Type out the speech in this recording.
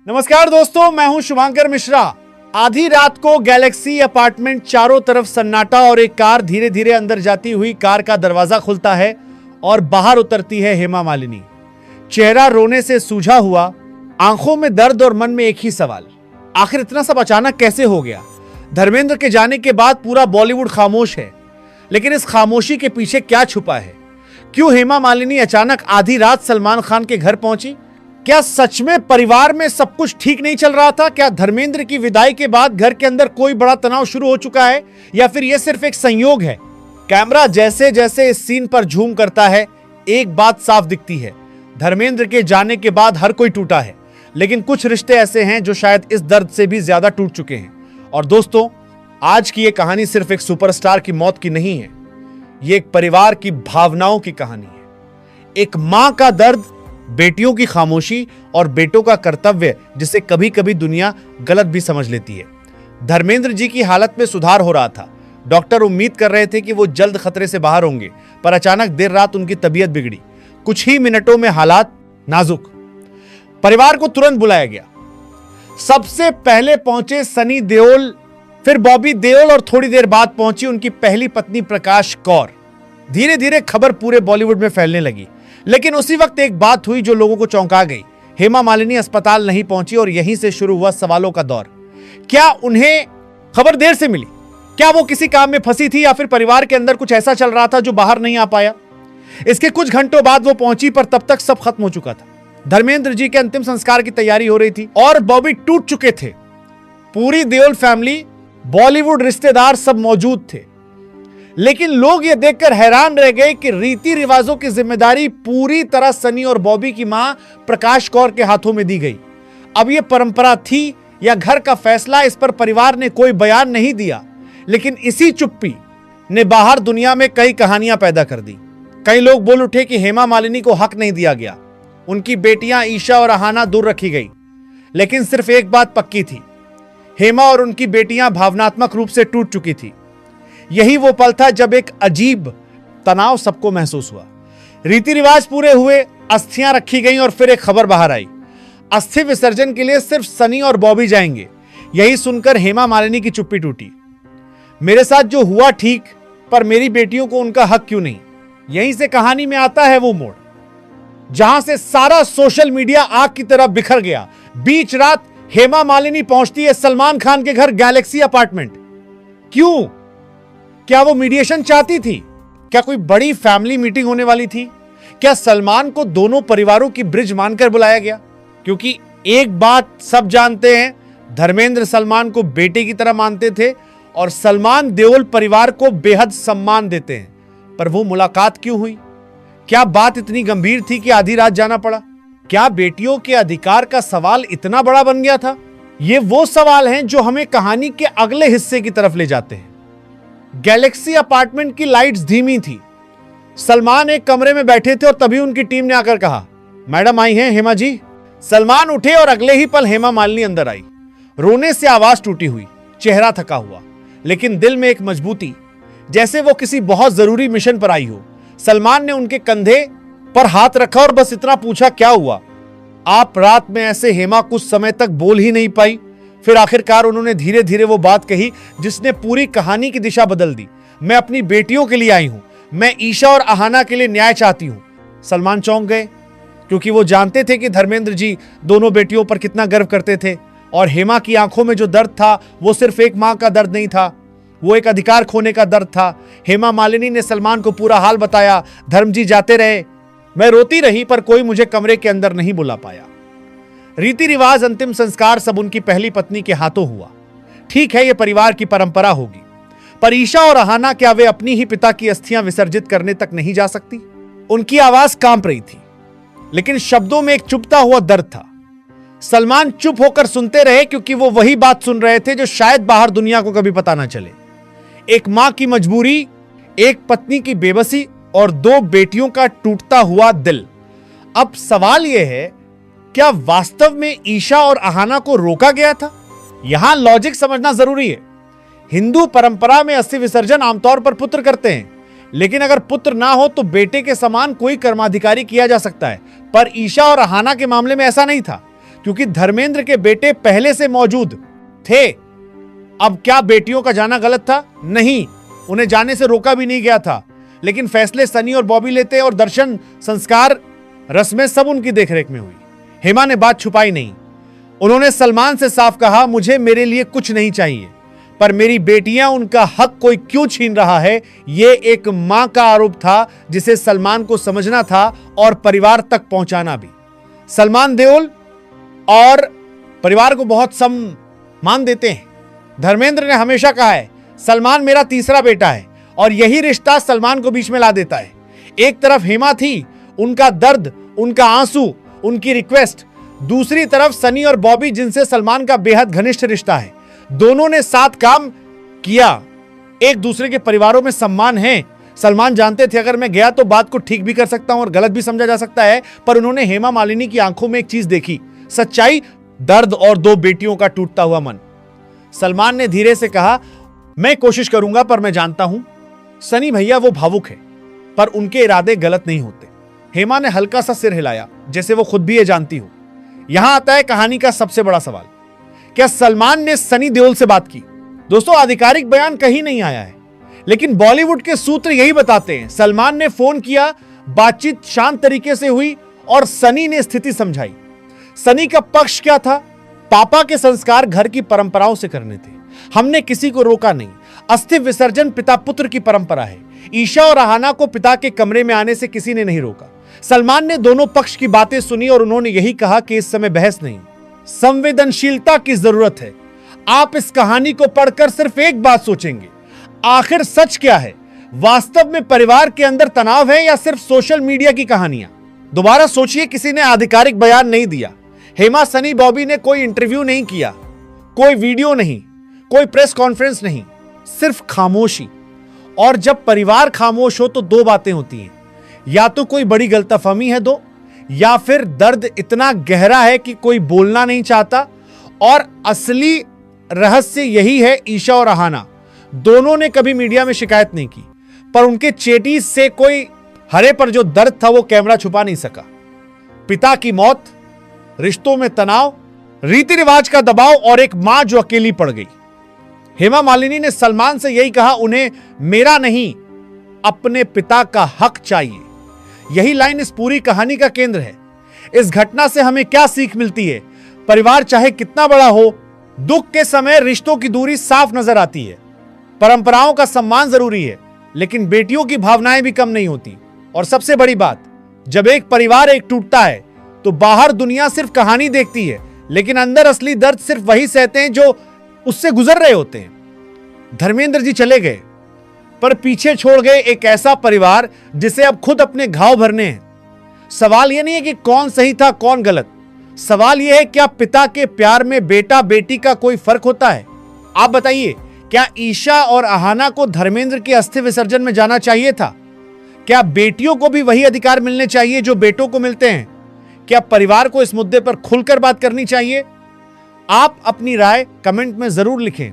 नमस्कार दोस्तों, मैं हूं शुभांकर मिश्रा। आधी रात को गैलेक्सी अपार्टमेंट, चारों तरफ सन्नाटा और एक कार धीरे धीरे अंदर जाती हुई कार का दरवाजा खुलता है और बाहर उतरती है हेमा मालिनी। चेहरा रोने से सूजा हुआ, आंखों में दर्द और मन में एक ही सवाल, आखिर इतना सब अचानक कैसे हो गया? धर्मेंद्र के जाने के बाद पूरा बॉलीवुड खामोश है, लेकिन इस खामोशी के पीछे क्या छुपा है? क्यों हेमा मालिनी अचानक आधी रात सलमान खान के घर पहुंची? क्या सच में परिवार में सब कुछ ठीक नहीं चल रहा था? क्या धर्मेंद्र की विदाई के बाद घर के अंदर कोई बड़ा तनाव शुरू हो चुका है, या फिर यह सिर्फ एक संयोग है? कैमरा जैसे जैसे इस सीन पर झूम करता है, एक बात साफ दिखती है, धर्मेंद्र के जाने के बाद हर कोई टूटा है, लेकिन कुछ रिश्ते ऐसे हैं जो शायद इस दर्द से भी ज्यादा टूट चुके हैं। और दोस्तों, आज की यह कहानी सिर्फ एक सुपरस्टार की मौत की नहीं है, ये एक परिवार की भावनाओं की कहानी है। एक मां का दर्द, बेटियों की खामोशी और बेटों का कर्तव्य, जिसे कभी कभी दुनिया गलत भी समझ लेती है। धर्मेंद्र जी की हालत में सुधार हो रहा था। डॉक्टर उम्मीद कर रहे थे कि वो जल्द खतरे से बाहर होंगे, पर अचानक देर रात उनकी तबीयत बिगड़ी। कुछ ही मिनटों में हालात नाजुक। परिवार को तुरंत बुलाया गया। सबसे पहले पहुंचे सनी देओल, फिर बॉबी देओल और थोड़ी देर बाद पहुंची उनकी पहली पत्नी प्रकाश कौर। धीरे धीरे खबर पूरे बॉलीवुड में फैलने लगी, लेकिन उसी वक्त एक बात हुई जो लोगों को चौंका गई। हेमा मालिनी अस्पताल नहीं पहुंची और यहीं से शुरू हुआ सवालों का दौर। क्या उन्हें खबर देर से मिली? क्या वो किसी काम में फंसी थी, या फिर परिवार के अंदर कुछ ऐसा चल रहा था जो बाहर नहीं आ पाया? इसके कुछ घंटों बाद वो पहुंची, पर तब तक सब खत्म हो चुका था। धर्मेंद्र जी के अंतिम संस्कार की तैयारी हो रही थी और बॉबी टूट चुके थे। पूरी देओल फैमिली, बॉलीवुड रिश्तेदार सब मौजूद थे, लेकिन लोग यह देखकर हैरान रह गए कि रीति रिवाजों की जिम्मेदारी पूरी तरह सनी और बॉबी की मां प्रकाश कौर के हाथों में दी गई। अब यह परंपरा थी या घर का फैसला, इस पर परिवार ने कोई बयान नहीं दिया, लेकिन इसी चुप्पी ने बाहर दुनिया में कई कहानियां पैदा कर दी। कई लोग बोल उठे कि हेमा मालिनी को हक नहीं दिया गया, उनकी बेटियां ईशा और अहाना दूर रखी गई। लेकिन सिर्फ एक बात पक्की थी, हेमा और उनकी बेटियां भावनात्मक रूप से टूट चुकी थी। यही वो पल था जब एक अजीब तनाव सबको महसूस हुआ। रीति रिवाज पूरे हुए, अस्थियां रखी गईं और फिर एक खबर बाहर आई, अस्थि विसर्जन के लिए सिर्फ सनी और बॉबी जाएंगे। यही सुनकर हेमा मालिनी की चुप्पी टूटी। मेरे साथ जो हुआ ठीक, पर मेरी बेटियों को उनका हक क्यों नहीं? यहीं से कहानी में आता है वो मोड़ जहां से सारा सोशल मीडिया आग की तरह बिखर गया। बीच रात हेमा मालिनी पहुंचती है सलमान खान के घर गैलेक्सी अपार्टमेंट। क्यों? क्या वो मीडिएशन चाहती थी? क्या कोई बड़ी फैमिली मीटिंग होने वाली थी? क्या सलमान को दोनों परिवारों की ब्रिज मानकर बुलाया गया? क्योंकि एक बात सब जानते हैं, धर्मेंद्र सलमान को बेटे की तरह मानते थे और सलमान देओल परिवार को बेहद सम्मान देते हैं। पर वो मुलाकात क्यों हुई? क्या बात इतनी गंभीर थी कि आधी रात जाना पड़ा? क्या बेटियों के अधिकार का सवाल इतना बड़ा बन गया था? ये वो सवाल हैं जो हमें कहानी के अगले हिस्से की तरफ ले जाते हैं। गैलेक्सी अपार्टमेंट की लाइट्स धीमी थी। सलमान एक कमरे में बैठे थे और तभी उनकी टीम ने आकर कहा, मैडम आई हैं हेमा जी। सलमान उठे और अगले ही पल हेमा मालिनी अंदर आई। रोने से आवाज टूटी हुई, चेहरा थका हुआ, लेकिन दिल में एक मजबूती, जैसे वो किसी बहुत जरूरी मिशन पर आई हो। सलमान ने उनके कंधे पर हाथ रखा और बस इतना पूछा, क्या हुआ? आप रात में ऐसे? हेमा कुछ समय तक बोल ही नहीं पाई। फिर आखिरकार उन्होंने धीरे धीरे वो बात कही जिसने पूरी कहानी की दिशा बदल दी। मैं अपनी बेटियों के लिए आई हूं, मैं ईशा और अहाना के लिए न्याय चाहती हूं। सलमान चौंक गए, क्योंकि वो जानते थे कि धर्मेंद्र जी दोनों बेटियों पर कितना गर्व करते थे, और हेमा की आंखों में जो दर्द था वो सिर्फ एक मां का दर्द नहीं था, वो एक अधिकार खोने का दर्द था। हेमा मालिनी ने सलमान को पूरा हाल बताया। धर्म जी जाते रहे, मैं रोती रही, पर कोई मुझे कमरे के अंदर नहीं बुला पाया। रीति रिवाज, अंतिम संस्कार सब उनकी पहली पत्नी के हाथों हुआ। ठीक है, यह परिवार की परंपरा होगी, पर ईशा और अहाना, क्या वे अपनी ही पिता की अस्थियां विसर्जित करने तक नहीं जा सकती? उनकी आवाज कांप रही थी, लेकिन शब्दों में एक चुभता हुआ दर्द था। सलमान चुप होकर सुनते रहे, क्योंकि वो वही बात सुन रहे थे जो शायद बाहर दुनिया को कभी पता ना चले। एक मां की मजबूरी, एक पत्नी की बेबसी और दो बेटियों का टूटता हुआ दिल। अब सवाल यह है, क्या वास्तव में ईशा और अहाना को रोका गया था? यहां लॉजिक समझना जरूरी है। हिंदू परंपरा में अस्थि विसर्जन आमतौर पर पुत्र करते हैं, लेकिन अगर पुत्र ना हो तो बेटे के समान कोई कर्माधिकारी किया जा सकता है। पर ईशा और अहाना के मामले में ऐसा नहीं था, क्योंकि धर्मेंद्र के बेटे पहले से मौजूद थे। अब क्या बेटियों का जाना गलत था? नहीं, उन्हें जाने से रोका भी नहीं गया था, लेकिन फैसले सनी और बॉबी लेते और दर्शन, संस्कार, रस्में सब उनकी देखरेख में हुई। हेमा ने बात छुपाई नहीं। उन्होंने सलमान से साफ कहा, मुझे मेरे लिए कुछ नहीं चाहिए, पर मेरी बेटियां, उनका हक कोई क्यों छीन रहा है? यह एक मां का आरोप था जिसे सलमान को समझना था और परिवार तक पहुंचाना भी। सलमान देओल और परिवार को बहुत सम्मान देते हैं। धर्मेंद्र ने हमेशा कहा है, सलमान मेरा तीसरा बेटा है, और यही रिश्ता सलमान को बीच में ला देता है। एक तरफ हेमा थी, उनका दर्द, उनका आंसू, उनकी रिक्वेस्ट। दूसरी तरफ सनी और बॉबी, जिनसे सलमान का बेहद घनिष्ठ रिश्ता है। दोनों ने साथ काम किया। एक दूसरे के परिवारों में सम्मान है। सलमान जानते थे अगर मैं गया तो बात को ठीक भी कर सकता हूं और गलत भी समझा जा सकता है, पर उन्होंने हेमा मालिनी की आंखों में एक चीज देखी, सच्चाई, दर्द और दो बेटियों का टूटता हुआ मन। सलमान ने धीरे से कहा, मैं कोशिश करूंगा, पर मैं जानता हूं सनी भैया वो भावुक है, पर उनके इरादे गलत नहीं होते। हेमा ने हल्का सा सिर हिलाया, जैसे वो खुद भी ये जानती हो। यहां आता है कहानी का सबसे बड़ा सवाल, क्या सलमान ने सनी देओल से बात की? दोस्तों, आधिकारिक बयान कहीं नहीं आया है, लेकिन बॉलीवुड के सूत्र यही बताते हैं, सलमान ने फोन किया, बातचीत शांत तरीके से हुई और सनी ने स्थिति समझाई। सनी का पक्ष क्या था? पापा के संस्कार घर की परंपराओं से करने थे, हमने किसी को रोका नहीं। अस्थि विसर्जन पिता पुत्र की परंपरा है। ईशा और अहाना को पिता के कमरे में आने से किसी ने नहीं रोका। सलमान ने दोनों पक्ष की बातें सुनी और उन्होंने यही कहा कि इस समय बहस नहीं, संवेदनशीलता की जरूरत है। आप इस कहानी को पढ़कर सिर्फ एक बात सोचेंगे, आखिर सच क्या है? वास्तव में परिवार के अंदर तनाव है या सिर्फ सोशल मीडिया की कहानियां? दोबारा सोचिए, किसी ने आधिकारिक बयान नहीं दिया। हेमा, सनी, बॉबी ने कोई इंटरव्यू नहीं किया, कोई वीडियो नहीं, कोई प्रेस कॉन्फ्रेंस नहीं, सिर्फ खामोशी। और जब परिवार खामोश हो तो दो बातें होती हैं, या तो कोई बड़ी गलतफहमी है दो, या फिर दर्द इतना गहरा है कि कोई बोलना नहीं चाहता। और असली रहस्य यही है, ईशा और अहाना दोनों ने कभी मीडिया में शिकायत नहीं की, पर उनके चेटीज से कोई हरे पर जो दर्द था वो कैमरा छुपा नहीं सका। पिता की मौत, रिश्तों में तनाव, रीति रिवाज का दबाव और एक मां जो अकेली पड़ गई। हेमा मालिनी ने सलमान से यही कहा, उन्हें मेरा नहीं, अपने पिता का हक चाहिए। यही लाइन इस पूरी कहानी का केंद्र है। इस घटना से हमें क्या सीख मिलती है? परिवार चाहे कितना बड़ा हो, दुख के समय रिश्तों की दूरी साफ नजर आती है। परंपराओं का सम्मान जरूरी है, लेकिन बेटियों की भावनाएं भी कम नहीं होती। और सबसे बड़ी बात, जब एक परिवार एक टूटता है तो बाहर दुनिया सिर्फ कहानी देखती है, लेकिन अंदर असली दर्द सिर्फ वही सहते हैं जो उससे गुजर रहे होते हैं। धर्मेंद्र जी चले गए, पर पीछे छोड़ गए एक ऐसा परिवार जिसे अब खुद अपने घाव भरने हैं। सवाल यह नहीं है कि कौन सही था कौन गलत, सवाल यह है क्या पिता के प्यार में बेटा बेटी का कोई फर्क होता है? आप बताइए, क्या ईशा और अहाना को धर्मेंद्र के अस्थि विसर्जन में जाना चाहिए था? क्या बेटियों को भी वही अधिकार मिलने चाहिए जो बेटों को मिलते हैं? क्या परिवार को इस मुद्दे पर खुलकर बात करनी चाहिए? आप अपनी राय कमेंट में जरूर लिखें।